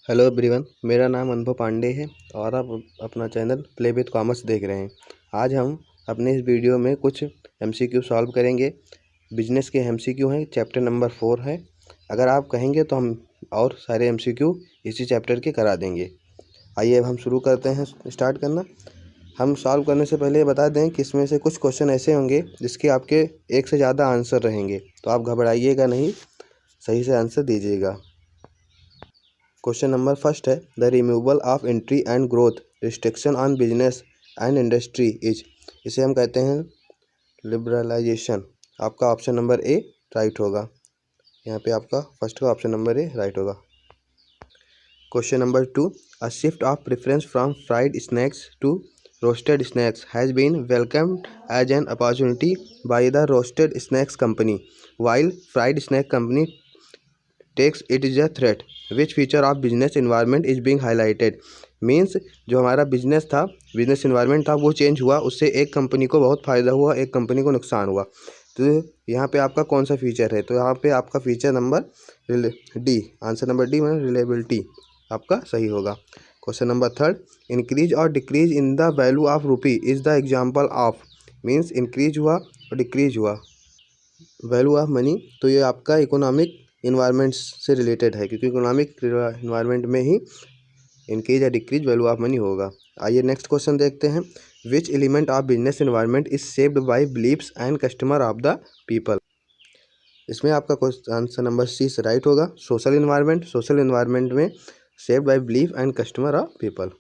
Hello everyone, मेरा नाम अनुभव पांडे है और आप अपना चैनल प्ले विद कॉमर्स देख रहे हैं। आज हम अपने इस वीडियो में कुछ एमसीक्यू सॉल्व करेंगे। बिजनेस के एमसीक्यू हैं, चैप्टर नंबर 4 है। अगर आप कहेंगे तो हम और सारे एमसीक्यू इसी चैप्टर के करा देंगे। आइए अब हम शुरू करते हैं स्टार्ट करना। हम सॉल्व करने से पहले बता दें कि इसमें से कुछ क्वेश्चन ऐसे होंगे जिसके आपके एक से ज़्यादा आंसर रहेंगे, तो आप घबराइएगा नहीं, सही से आंसर दीजिएगा। क्वेश्चन नंबर फर्स्ट है, the removal of entry and growth restriction on business and industry is, इसे हम कहते हैं लिबरलाइजेशन। आपका ऑप्शन नंबर ए राइट होगा। यहाँ पे आपका फर्स्ट का ऑप्शन नंबर ए राइट होगा। Question number 2, a shift of preference from fried snacks to roasted snacks has been welcomed as an opportunity by the roasted snacks company while fried snack company takes it is a threat. Which feature of business environment is being highlighted? Means जो हमारा business था, business environment था, वो change हुआ, उससे एक company को बहुत फ़ायदा हुआ, एक कंपनी को नुकसान हुआ। तो यहाँ पे आपका कौन सा फीचर है? तो यहाँ पे आपका feature number D, answer number D में रिलेबिलिटी आपका सही होगा। क्वेश्चन नंबर थर्ड, इंक्रीज और decrease in the value of रूपी is the example of, means increase हुआ और डिक्रीज हुआ वैल्यू ऑफ मनी, तो ये आपका इकोनॉमिक इन्वायरमेंट से रिलेटेड है, क्योंकि इकोनॉमिक इन्वायरमेंट में ही इंक्रीज या डिक्रीज वैल्यू ऑफ मनी होगा। आइए नेक्स्ट क्वेश्चन देखते हैं। Which element of business environment is shaped by beliefs and customer of the people? इसमें आपका आंसर नंबर सी से राइट होगा। सोशल इन्वायरमेंट, सोशल इन्वायरमेंट में shaped by belief and customer of people.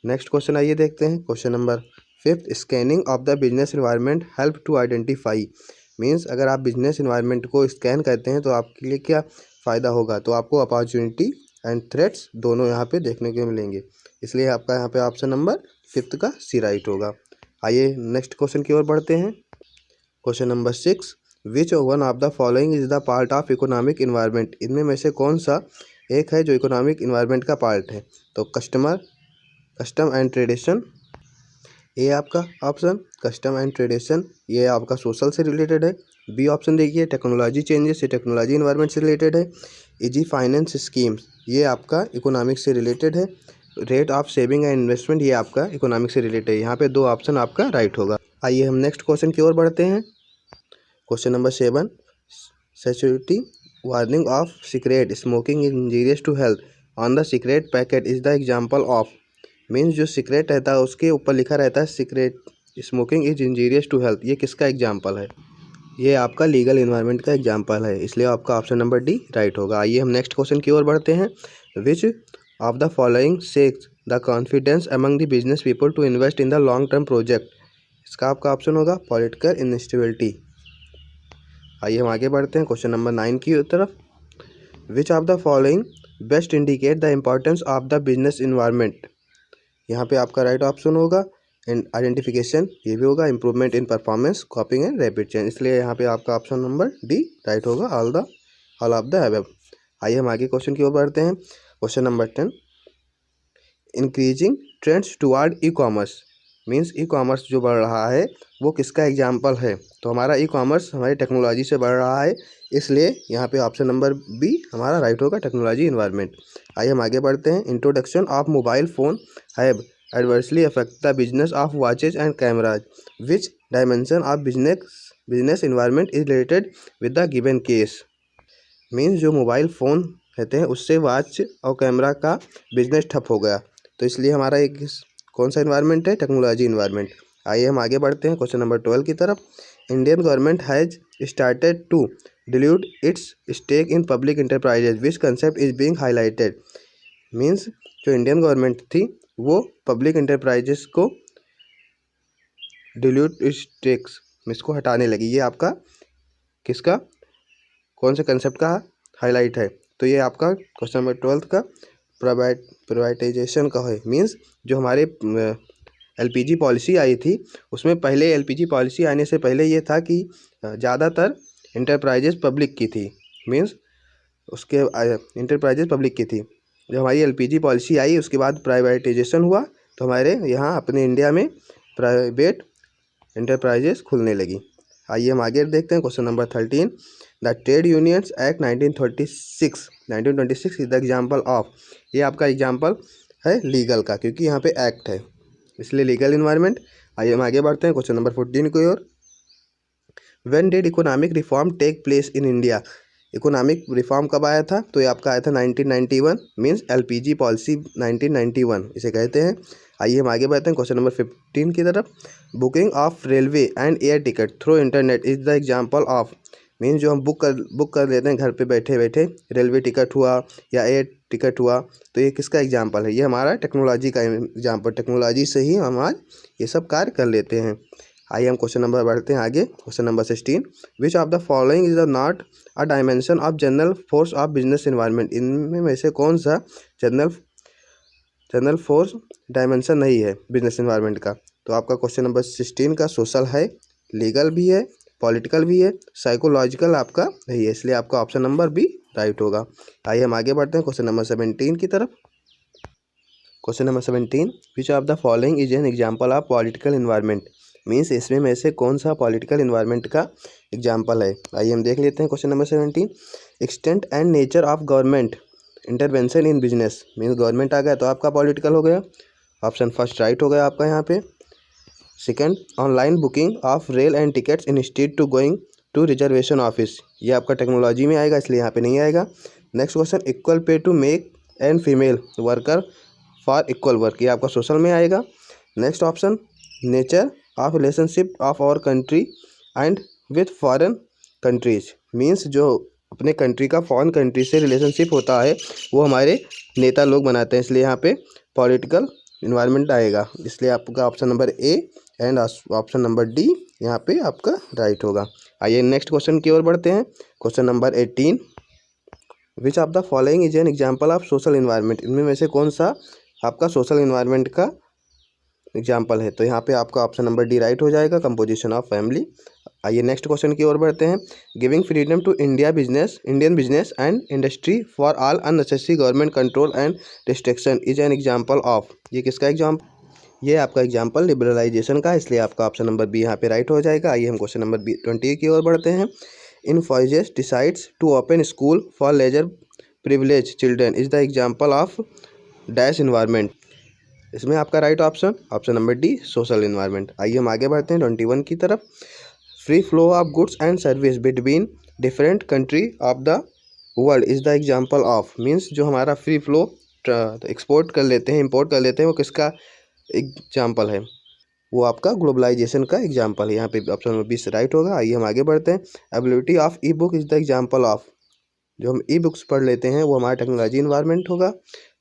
Next question आइए देखते हैं। Question number fifth, scanning of the business environment help to identify, means अगर आप बिजनेस इन्वायरमेंट को scan करते हैं तो आपके लिए क्या फ़ायदा होगा? तो आपको अपॉर्चुनिटी एंड थ्रेट्स दोनों यहाँ पे देखने को मिलेंगे, इसलिए आपका यहाँ पे ऑप्शन नंबर फिफ्थ का सी राइट होगा। आइए नेक्स्ट क्वेश्चन की ओर बढ़ते हैं। Question number 6, which one of the following is the part of economic environment? इनमें में से कौन सा एक है जो इकोनॉमिक इन्वायरमेंट का पार्ट है? तो कस्टम एंड ट्रेडिशन, ये आपका ऑप्शन कस्टम एंड ट्रेडिशन, ये आपका सोशल से रिलेटेड है। बी ऑप्शन देखिए, टेक्नोलॉजी चेंजेस, ये टेक्नोलॉजी इन्वायरमेंट से रिलेटेड है। इजी फाइनेंस स्कीम्स, ये आपका इकोनॉमिक्स से रिलेटेड है। Rate of saving and investment, ये आपका इकोनॉमिक्स से रिलेटेड है। यहाँ पे दो ऑप्शन आपका राइट होगा। आइए हम नेक्स्ट क्वेश्चन की ओर बढ़ते हैं। Question number 7, security warning of cigarette smoking is injurious to health on the cigarette packet is the example of, means जो सिगरेट रहता है उसके ऊपर लिखा रहता है cigarette smoking is injurious to health, ये किसका एग्जाम्पल है? ये आपका लीगल इन्वायरमेंट का एग्जाम्पल है, इसलिए आपका ऑप्शन नंबर डी राइट होगा। आइए हम नेक्स्ट क्वेश्चन की ओर बढ़ते हैं। Which of the following shakes the confidence among the business people to invest in the long term project? इसका आपका ऑप्शन होगा पॉलिटिकल इंस्टेबिलिटी। आइए हम आगे बढ़ते हैं क्वेश्चन नंबर 9 की तरफ। विच of the following best indicate the importance of the business environment? यहाँ पे आपका राइट ऑप्शन होगा आइडेंटिफिकेशन, ये भी होगा improvement in performance, कॉपिंग and rapid change, इसलिए यहाँ पे आपका ऑप्शन नंबर डी राइट होगा, ऑल ऑफ द अबव। आइए हम आगे क्वेश्चन की ओर बढ़ते हैं। Question number 10, increasing trends toward e commerce, means e commerce जो बढ़ रहा है वो किसका एग्जाम्पल है? तो हमारा ई कॉमर्स हमारी टेक्नोलॉजी से बढ़ रहा है, इसलिए यहाँ पे ऑप्शन नंबर बी हमारा राइट होगा, टेक्नोलॉजी इन्वायरमेंट। आइए हम आगे बढ़ते हैं। Introduction of mobile phone have adversely affect the business of watches and cameras. Which dimension of business environment is related with the given case? Means जो mobile phone रहते हैं उससे वॉच और कैमरा का बिजनेस ठप हो गया, तो इसलिए हमारा एक कौन सा इन्वायरमेंट है? Technology environment. आइए हम आगे बढ़ते हैं क्वेश्चन नंबर 12 की तरफ। Indian government has started to dilute its stake in public enterprises, which concept is being highlighted? Means जो इंडियन गवर्नमेंट थी वो पब्लिक इंटरप्राइजेस को डिल्यूट स्टेक्स इसको हटाने लगी, ये आपका किसका कौन से कंसेप्ट का हाईलाइट है? तो ये आपका क्वेश्चन नंबर 12 का प्राइवेटाइजेशन का है। मीन्स जो हमारे एलपीजी पॉलिसी आई थी उसमें पहले एलपीजी पॉलिसी आने से पहले ये था कि ज़्यादातर इंटरप्राइजेस पब्लिक की थी, मीन्स उसके इंटरप्राइजेस पब्लिक की थी। जब हमारी एलपीजी पॉलिसी आई उसके बाद प्राइवेटाइजेशन हुआ, तो हमारे यहाँ अपने इंडिया में प्राइवेट इंटरप्राइजेस खुलने लगी। आइए हम आगे देखते हैं question number 13, the trade unions act 1936 1926 is the example of, ये आपका एग्जाम्पल है लीगल का, क्योंकि यहाँ पे एक्ट है इसलिए लीगल इन्वायरमेंट। आइए हम आगे बढ़ते हैं क्वेश्चन नंबर 14 की ओर। When did economic reform take place in India, economic reform कब आया था, तो ये आपका आया था 1991, मीन्स एलपीजी पॉलिसी 1991 इसे कहते हैं। आइए हम आगे बढ़ते हैं क्वेश्चन नंबर 15 की तरफ। Booking of railway and air ticket through internet is the example of, means जो हम बुक कर लेते हैं घर पे बैठे बैठे, रेलवे टिकट हुआ या एयर टिकट हुआ, तो ये किसका एग्जाम्पल है, ये हमारा टेक्नोलॉजी का एग्जाम्पल, टेक्नोलॉजी से ही हम आज ये सब कार्य कर लेते हैं। आइए हम क्वेश्चन नंबर बढ़ते हैं आगे, question number 16। Which of the following is the not a dimension of general force of business environment, इनमें में से कौन सा जनरल फोर्स डायमेंशन नहीं है बिजनेस इन्वायरमेंट का, तो आपका क्वेश्चन नंबर 16 का सोशल है, लीगल भी है, पॉलिटिकल भी है, साइकोलॉजिकल आपका नहीं है, इसलिए आपका ऑप्शन नंबर बी राइट होगा। आइए हम आगे बढ़ते हैं क्वेश्चन नंबर 17 की तरफ। Question number 17, which of the following is an example of political environment, means इसमें में से कौन सा पॉलिटिकल इन्वायरमेंट का एग्जाम्पल है। आइए हम देख लेते हैं question number 17। Extent and nature of government intervention in business, means government आ गया तो आपका पॉलिटिकल हो गया, ऑप्शन फर्स्ट राइट हो गया आपका यहाँ पे। Second, online booking of rail and tickets instead to going to reservation office, ये आपका टेक्नोलॉजी में आएगा इसलिए यहाँ पे नहीं आएगा। Next question, equal pay to make and female worker for equal work, ये आपका सोशल में आएगा। Next option, nature of relationship of our country and with foreign countries, means जो अपने कंट्री का फॉरेन कंट्री से रिलेशनशिप होता है वो हमारे नेता लोग बनाते हैं, इसलिए यहाँ पे पॉलिटिकल इन्वायरमेंट आएगा, इसलिए आपका option number A and option number D यहाँ पे आपका राइट होगा। आइए नेक्स्ट क्वेश्चन की ओर बढ़ते हैं, question number 18। Which of the following is an example of social environment, इनमें में से कौन सा आपका सोशल इन्वायरमेंट का एग्जाम्पल है, तो यहाँ पे आपका ऑप्शन नंबर डी राइट हो जाएगा, कंपोजिशन ऑफ फैमिली। आइए नेक्स्ट क्वेश्चन की ओर बढ़ते हैं। Giving freedom to Indian business and industry for all unnecessary government control and restriction is an example of, ये किसका एग्जाम्पल, ये आपका एग्जाम्पल लिबरलाइजेशन का, इसलिए आपका ऑप्शन नंबर बी यहाँ पे राइट हो जाएगा। आइए हम क्वेश्चन नंबर 20 की ओर बढ़ते हैं। Infosys decides to open school for lesser privilege children is the example of dash environment, इसमें आपका right option option number D social environment. आइए हम आगे बढ़ते हैं 21 की तरफ। Free flow of goods and service between different country of the world is the example of, means जो हमारा फ्री फ्लो एक्सपोर्ट कर लेते हैं इम्पोर्ट कर लेते हैं वो किसका एग्जाम्पल है, वो आपका ग्लोबलाइजेशन का एग्जाम्पल है, यहाँ पे ऑप्शन नंबर 20 राइट होगा। आइए हम आगे बढ़ते हैं। Ability of E book is the example of, जो हम ई बुक्स पढ़ लेते हैं वो हमारा टेक्नोलॉजी इन्वायरमेंट होगा।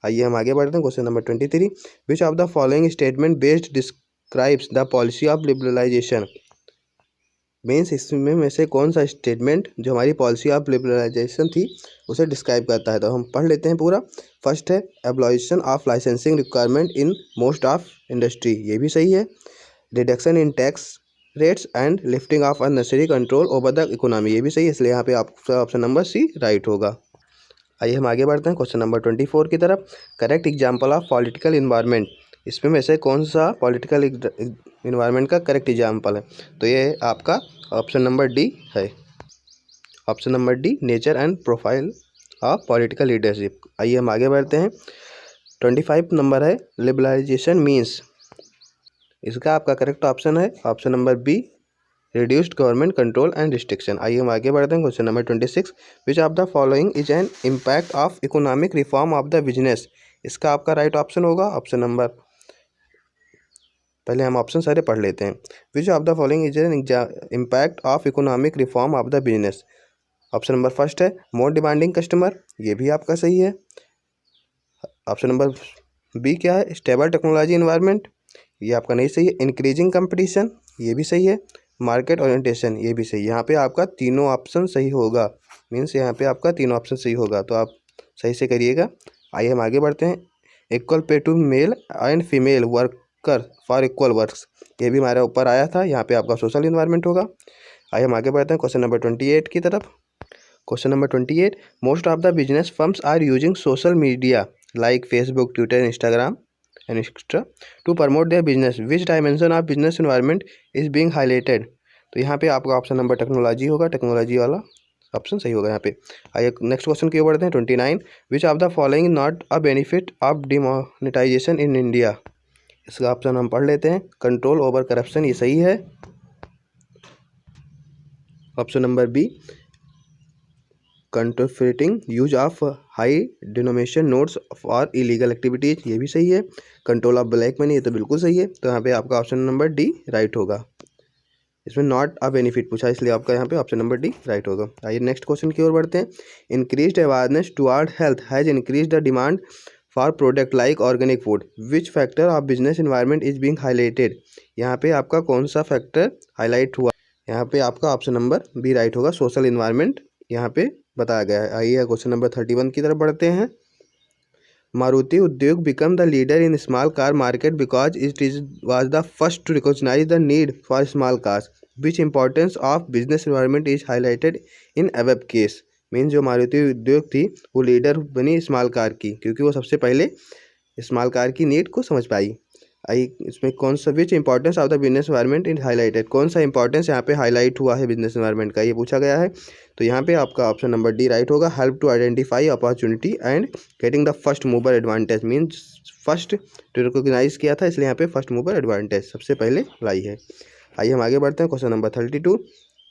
आइए हम आगे बढ़ते हैं question number 23। Which of the following statement based describes the policy of liberalisation, means इसमें में से कौन सा स्टेटमेंट जो हमारी पॉलिसी ऑफ लिबरलाइजेशन थी उसे डिस्क्राइब करता है, तो हम पढ़ लेते हैं पूरा। फर्स्ट है abolition of licensing requirement in most of industry, ये भी सही है। Reduction in tax rates and lifting of unnecessary control over the economy, ये भी सही है, इसलिए यहाँ पे आपका ऑप्शन नंबर सी राइट होगा। आइए हम आगे बढ़ते हैं क्वेश्चन नंबर 24 की तरफ। Correct example of political environment, इसमें में से कौन सा पॉलिटिकल इन्वायरमेंट का करेक्ट एग्जाम्पल है, तो ये आपका ऑप्शन नंबर डी है, option number D nature and profile of political leadership. आइए हम आगे बढ़ते हैं। 25 नंबर है लिबरलाइजेशन मीन्स, इसका आपका करेक्ट ऑप्शन है option number be reduced government control and restriction. आइए हम आगे बढ़ते हैं question number 26। Which of the following is an impact of economic reform of the business, इसका आपका राइट ऑप्शन होगा ऑप्शन नंबर, पहले हम ऑप्शन सारे पढ़ लेते हैं। Which of the following is an impact of economic reform of the business, option number first है मोर डिमांडिंग कस्टमर, ये भी आपका सही है। ऑप्शन नंबर बी क्या है, स्टेबल टेक्नोलॉजी इन्वायरमेंट, ये आपका नहीं सही है। इंक्रीजिंग कंपटीशन, ये भी सही है। मार्केट ओरिएंटेशन, ये भी सही है। यहाँ पे आपका तीनों ऑप्शन सही होगा, मीन्स यहाँ पे आपका तीनों ऑप्शन सही होगा, तो आप सही से करिएगा। आइए हम आगे बढ़ते हैं। Equal pay to male and female worker for equal works, ये भी हमारे ऊपर आया था, यहाँ पे आपका सोशल इन्वायरमेंट होगा। आइए हम आगे बढ़ते हैं क्वेश्चन नंबर 28 की तरफ। Question number 28, most of the business firms are using social media like Facebook, Twitter, Instagram and extra to promote their business, which dimension of business environment is being highlighted, तो यहाँ पे आपका option number technology होगा, technology वाला option सही होगा यहाँ पे। आइए नेक्स्ट क्वेश्चन की ओर बढ़ते हैं। 29, विच of the following not a benefit of demonetisation in India. इसका ऑप्शन हम पढ़ लेते हैं। कंट्रोल ओवर करप्शन, ये सही है। Option number B, counterfeiting use of high denomination notes for illegal activities, ये भी सही है। कंट्रोल ऑफ ब्लैक मनी, ये तो बिल्कुल सही है। तो यहाँ पे आपका ऑप्शन नंबर डी राइट होगा। इसमें नॉट अ बेनिफिट पूछा, इसलिए आपका यहाँ पे ऑप्शन नंबर डी राइट होगा। आइए नेक्स्ट क्वेश्चन की ओर बढ़ते हैं। Increased awareness toward health has increase the demand for product like organic food, which factor of business environment is being highlighted. यहाँ पे आपका कौन सा फैक्टर हाईलाइट हुआ। यहाँ पे आपका ऑप्शन नंबर बी राइट होगा, सोशल इन्वायरमेंट यहाँ पे बताया गया है। आइए क्वेश्चन नंबर 31 की तरफ बढ़ते हैं। Maruti Udyog become the leader in small car market because it is was the first to recognise the need for small cars, which importance of business environment is highlighted in above case. Mean जो मारुति उद्योग थी वो leader बनी small car की, क्योंकि वो सबसे पहले स्मॉल कार की नीड को समझ पाई। आई इसमें कौन सा which importance of the business environment in highlighted, कौन सा इंपॉर्टेंस यहाँ पे हाईलाइट हुआ है बिजनेस एनवायरनमेंट का, ये पूछा गया है। तो यहाँ पे आपका ऑप्शन नंबर डी राइट होगा। Help to identify opportunity and getting the first mover advantage, means first to recognise किया था, इसलिए यहाँ पे फर्स्ट मूवर एडवांटेज सबसे पहले लाई है। आइए हम आगे बढ़ते हैं। Question number 32,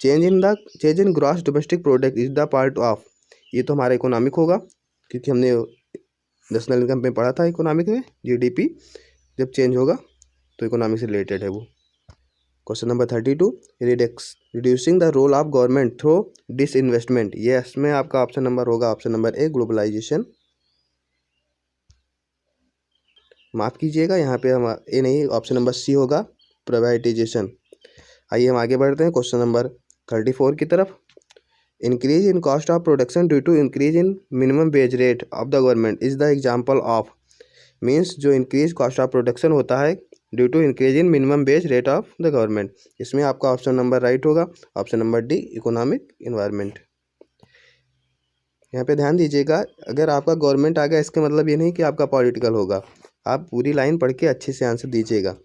change in gross domestic product is the part of. ये तो हमारा इकोनॉमिक होगा, क्योंकि हमने नेशनल इनकम में पढ़ा था इकोनॉमिक में, जीडीपी जब चेंज होगा तो इकोनॉमिक से रिलेटेड है वो। Question number 32, reducing the role of government through disinvestment, ये इसमें आपका ऑप्शन नंबर होगा ऑप्शन नंबर ए, ग्लोबलाइजेशन। माफ़ कीजिएगा, यहाँ पे हम ए नहीं, ऑप्शन नंबर सी होगा, प्राइवेटाइजेशन। आइए हम आगे बढ़ते हैं क्वेश्चन नंबर 34 की तरफ। Increase in cost of production due to increase in minimum wage rate of the government is the example of. Means जो इंक्रीज कॉस्ट ऑफ प्रोडक्शन होता है due to increase in minimum wage rate of the government, इसमें आपका option number right होगा, option number D, economic environment. यहाँ पे ध्यान दीजिएगा, अगर आपका गवर्नमेंट आ गया इसका मतलब ये नहीं कि आपका पॉलिटिकल होगा, आप पूरी लाइन पढ़ के अच्छे से आंसर दीजिएगा।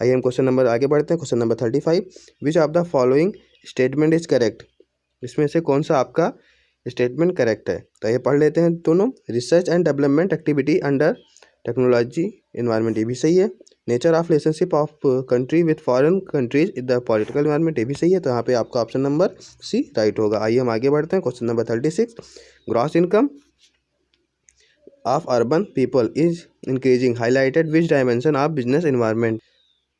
आइए हम क्वेश्चन नंबर आगे बढ़ते हैं। Question number 35, which of the following statement is correct, इसमें से कौन सा आपका स्टेटमेंट करेक्ट है। तो ये पढ़ लेते हैं दोनों। Research and development activity under technology environment, ये भी सही है। Nature of relationship of country with foreign countries in the political environment, ये भी सही है। तो यहाँ पे आपका ऑप्शन नंबर सी राइट होगा। आइए हम आगे बढ़ते हैं। Question number 36, gross income of urban people is increasing, highlighted which dimension of business environment.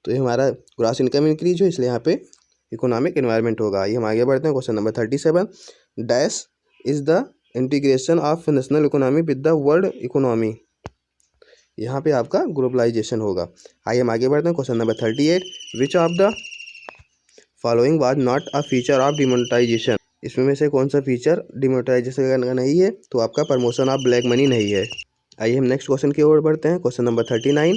तो ये हमारा ग्रॉस इनकम इंक्रीज हो, इसलिए यहाँ पे इकोनॉमिक इन्वायरमेंट होगा। आइए हम आगे बढ़ते हैं। Question number 37, dash is the integration of national economy with the world economy, यहाँ पे आपका ग्लोबलाइजेशन होगा। आइए हम आगे बढ़ते हैं। Question number 38, which of the following was not a feature of demonetisation, इसमें में से कौन सा फीचर डिमोनेटाइजेशन का नहीं है। तो आपका प्रमोशन ऑफ ब्लैक मनी नहीं है। आइए हम नेक्स्ट क्वेश्चन की ओर बढ़ते हैं। Question number 39,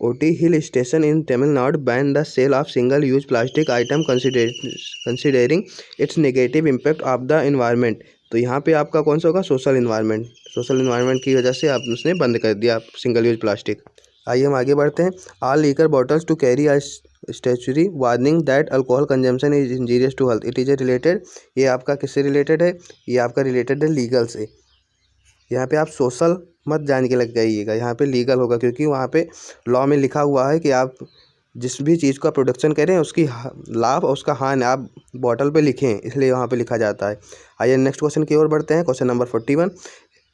OT hill station in Tamil Nadu ban the cell of single use plastic item considering it's negative impact of the environment. तो यहाँ पे आपका कौन सा होगा, सोशल इन्वायरमेंट। सोशल इन्वायरमेंट की वजह से आप उसने बंद कर दिया सिंगल यूज प्लास्टिक। आइए हम आगे बढ़ते हैं। All liquor bottles to carry a statutory warning that alcohol consumption is injurious to health, it is related, ये आपका किससे रिलेटेड है, ये आपका रिलेटेड है लीगल से। यहाँ पे आप सोशल मत जान के लग जाइएगा, यहाँ पे लीगल होगा, क्योंकि वहाँ पे लॉ में लिखा हुआ है कि आप जिस भी चीज़ का प्रोडक्शन करें उसकी लाभ और उसका हानि आप बॉटल पे लिखें, इसलिए वहाँ पे लिखा जाता है। आइए नेक्स्ट क्वेश्चन की ओर बढ़ते हैं। Question number 41,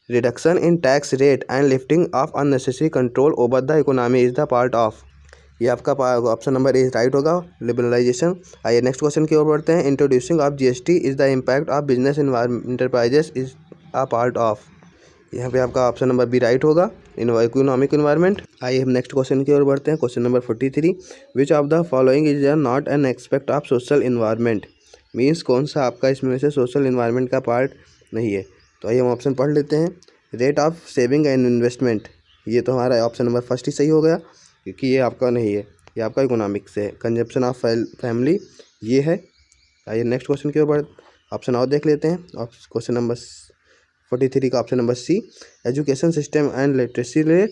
reduction in tax rate and lifting of unnecessary control over the economy is the part of, ये आपका ऑप्शन नंबर ए राइट होगा, लिबरलाइजेशन। आइए नेक्स्ट क्वेश्चन की ओर बढ़ते हैं। Introducing of GST is the impact of business enterprises is a part of, यहाँ पे आपका ऑप्शन नंबर बी राइट होगा, इकोनॉमिक इन्वायरमेंट। आइए हम नेक्स्ट क्वेश्चन की ओर बढ़ते हैं। Question number 43, which of the following is not an expect of social environment, means कौन सा आपका इसमें से सोशल इन्वायरमेंट का पार्ट नहीं है। तो आइए हम ऑप्शन पढ़ लेते हैं। Rate of saving and investment, ये तो हमारा ऑप्शन नंबर फर्स्ट ही सही हो गया, क्योंकि ये आपका नहीं है, ये आपका इकोनॉमिक्स है। कंजप्शन ऑफ फैमिली ये है। आइए नेक्स्ट क्वेश्चन की ओर बढ़ ऑप्शन और देख लेते हैं। क्वेश्चन नंबर 43 का option number C, education system and literacy rate,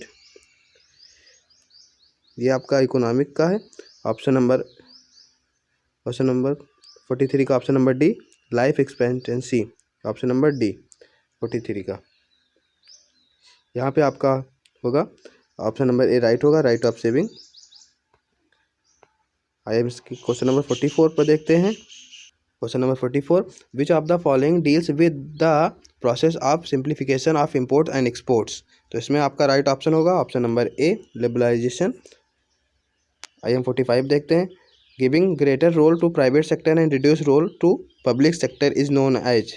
ये आपका इकोनॉमिक का है। क्वेश्चन नंबर 43 का option number D, life expectancy, option number D 43 का। यहाँ पे आपका होगा ऑप्शन नंबर ए राइट होगा, राइट ऑफ सेविंग। आइए इसकी क्वेश्चन नंबर 44 पर देखते हैं। Question number 44, which of the following deals with the process of simplification of import and exports. तो इसमें आपका राइट ऑप्शन होगा ऑप्शन नंबर ए लिबरलाइजेशन। आइए 45 देखते हैं। Giving greater role to private sector and reduce role to public sector is known as.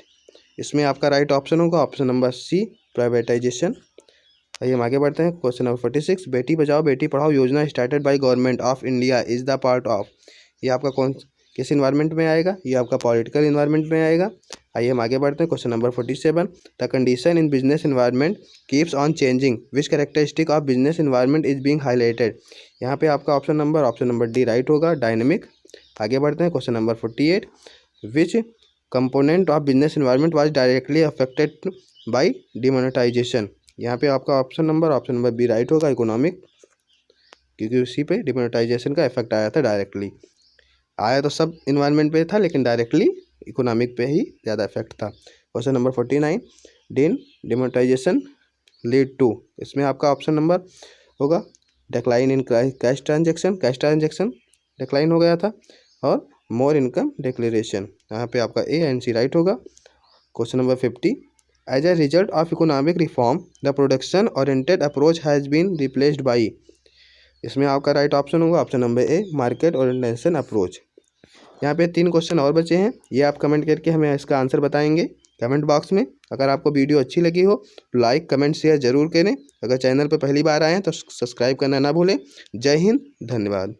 इसमें आपका right option होगा ऑप्शन नंबर सी प्राइवेटाइजेशन। आइए हम आगे बढ़ते हैं। क्वेश्चन नंबर 46, बेटी बचाओ बेटी पढ़ाओ योजना started by government of India is the part of. ये आपका किस इन्वायरमेंट में आएगा? ये आपका पॉलिटिकल इन्वायरमेंट में आएगा। आइए हम आगे बढ़ते हैं। Question number 47, the condition in business environment keeps on changing, which characteristic of business environment is being highlighted. यहाँ पे आपका ऑप्शन नंबर डी राइट होगा, डायनेमिक। आगे बढ़ते हैं। Question number 48, which component of business environment was directly affected by demonetisation. यहाँ पे आपका ऑप्शन नंबर बी राइट होगा, इकोनॉमिक, क्योंकि उसी पे डिमोनेटाइजेशन का इफेक्ट आया था डायरेक्टली। आया तो सब इन्वायरमेंट पे था लेकिन डायरेक्टली इकोनॉमिक पे ही ज़्यादा इफेक्ट था। Question number 49, demonetisation lead to. इसमें आपका ऑप्शन नंबर होगा decline in cash transaction decline हो गया था, और मोर इनकम डिक्लेरेशन। यहाँ पे आपका ए एंड सी राइट होगा। Question number 50, as a result of economic reform the production oriented approach has been replaced by. इसमें आपका राइट ऑप्शन होगा option number A market orientation approach. यहाँ पे 3 question और बचे हैं, ये आप कमेंट करके हमें इसका आंसर बताएंगे कमेंट बॉक्स में। अगर आपको वीडियो अच्छी लगी हो तो लाइक कमेंट शेयर जरूर करें। अगर चैनल पर पहली बार आए हैं तो सब्सक्राइब करना ना भूलें। जय हिंद, धन्यवाद।